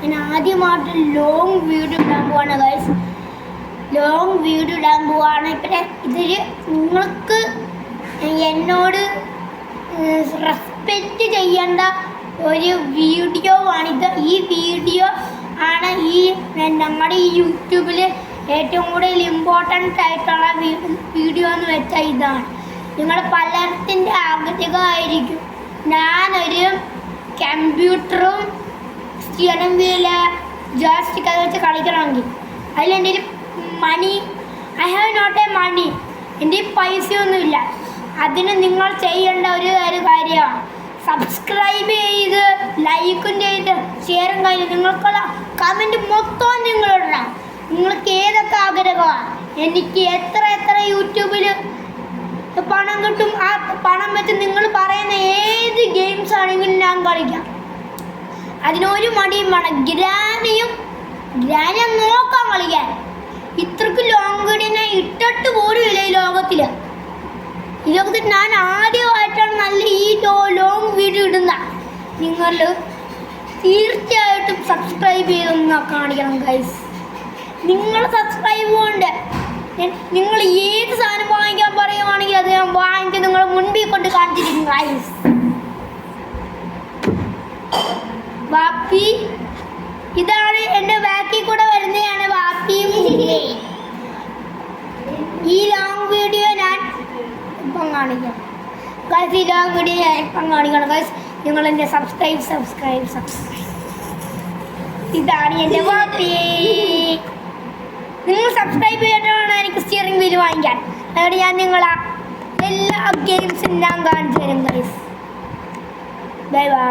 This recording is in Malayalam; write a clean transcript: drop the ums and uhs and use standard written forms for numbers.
ഞാൻ ആദ്യമായിട്ട് ലോങ് വീഡിയോ ഇടാൻ പോവാണ് ഗൈസ്. ലോങ് വീഡിയോ ഇടാൻ പോവാണ്. പിന്നെ ഇതൊരു നിങ്ങൾക്ക് എന്നോട് റെസ്പെക്റ്റ് ചെയ്യേണ്ട ഒരു വീഡിയോ ആണിത്. ഈ വീഡിയോ ആണ് നമ്മുടെ ഈ യൂട്യൂബിൽ ഏറ്റവും കൂടുതൽ ഇമ്പോർട്ടൻ്റ് ആയിട്ടുള്ള വീഡിയോ എന്ന് വെച്ചാൽ ഇതാണ്. നിങ്ങൾ പലർത്തിൻ്റെ ആഗ്രഹമായിരിക്കും ഞാനൊരു കമ്പ്യൂട്ടറും സ്റ്റിയറിംഗ് വീല് ജോയ്സ്റ്റിക്ക് അത് വെച്ച് കളിക്കണമെങ്കിൽ. അതിലെൻ്റെ money I have not a money, എൻ്റെ പൈസയൊന്നുമില്ല. അതിന് നിങ്ങൾ ചെയ്യേണ്ട ഒരു കാര്യമാണ് സബ്സ്ക്രൈബ് ചെയ്ത് ലൈക്കും ചെയ്ത് ഷെയറും കഴിഞ്ഞ് നിങ്ങൾക്കുള്ള കമൻറ്റ് മൊത്തം നിങ്ങളിടണം. നിങ്ങൾക്ക് ഏതൊക്കെ ആഗ്രഹമാണ്, എനിക്ക് എത്ര യൂട്യൂബിൽ പണം കിട്ടും, ആ പണം വെച്ച് നിങ്ങൾ പറയുന്ന ഏത് ഗെയിംസ് ആണെങ്കിലും ഞാൻ കളിക്കാം. അതിനൊരു മടിയും വേണം. ഗ്രാനിയും നോക്കാം കളിക്കാൻ. ഇത്രയ്ക്ക് ലോങ് വീഡിയോ ഞാൻ ഇട്ടിട്ട് പോലും ഇല്ല ഈ ലോകത്തിൽ. ഞാൻ ആദ്യമായിട്ടാണ് നല്ല ഈ ലോങ് വീഡിയോ ഇടുന്ന. നിങ്ങൾ തീർച്ചയായിട്ടും സബ്സ്ക്രൈബ് ചെയ്തൊന്ന് കാണിക്കണം ഗൈസ്. നിങ്ങൾ സബ്സ്ക്രൈബ് കൊണ്ട് നിങ്ങൾ ഏത് സാധനം വാങ്ങിക്കാൻ പറയുവാണെങ്കിൽ അത് ഞാൻ വാങ്ങിച്ച് നിങ്ങളെ മുൻപിൽ കൊണ്ട് കാണിച്ചിരിക്കും ഗൈസ്. വാപ്പി ഇതാണ് എൻ്റെ ബാക്കിൽ കൂടെ വരുന്നതാണ് വാപ്പിയും. ഈ ലോങ് വീഡിയോ ഞാൻ ഇപ്പം കാണിക്കാം ഗൈസ്. ഈ ലോങ് വീഡിയോ ഞാൻ ഇപ്പം കാണിക്കണം ഗൈസ്. നിങ്ങൾ എൻ്റെ സബ്സ്ക്രൈബ് ഇതാണ് എൻ്റെ വാപ്പി. നിങ്ങൾ സബ്സ്ക്രൈബ് ചെയ്തിട്ടാണ് എനിക്ക് സ്റ്റിയറിംഗ് വീല് വാങ്ങിക്കാൻ. അതുകൊണ്ട് ഞാൻ നിങ്ങളെ എല്ലാ ഗെയിംസും ഞാൻ കാണിച്ചു തരും ഗൈസ്. Bye bye.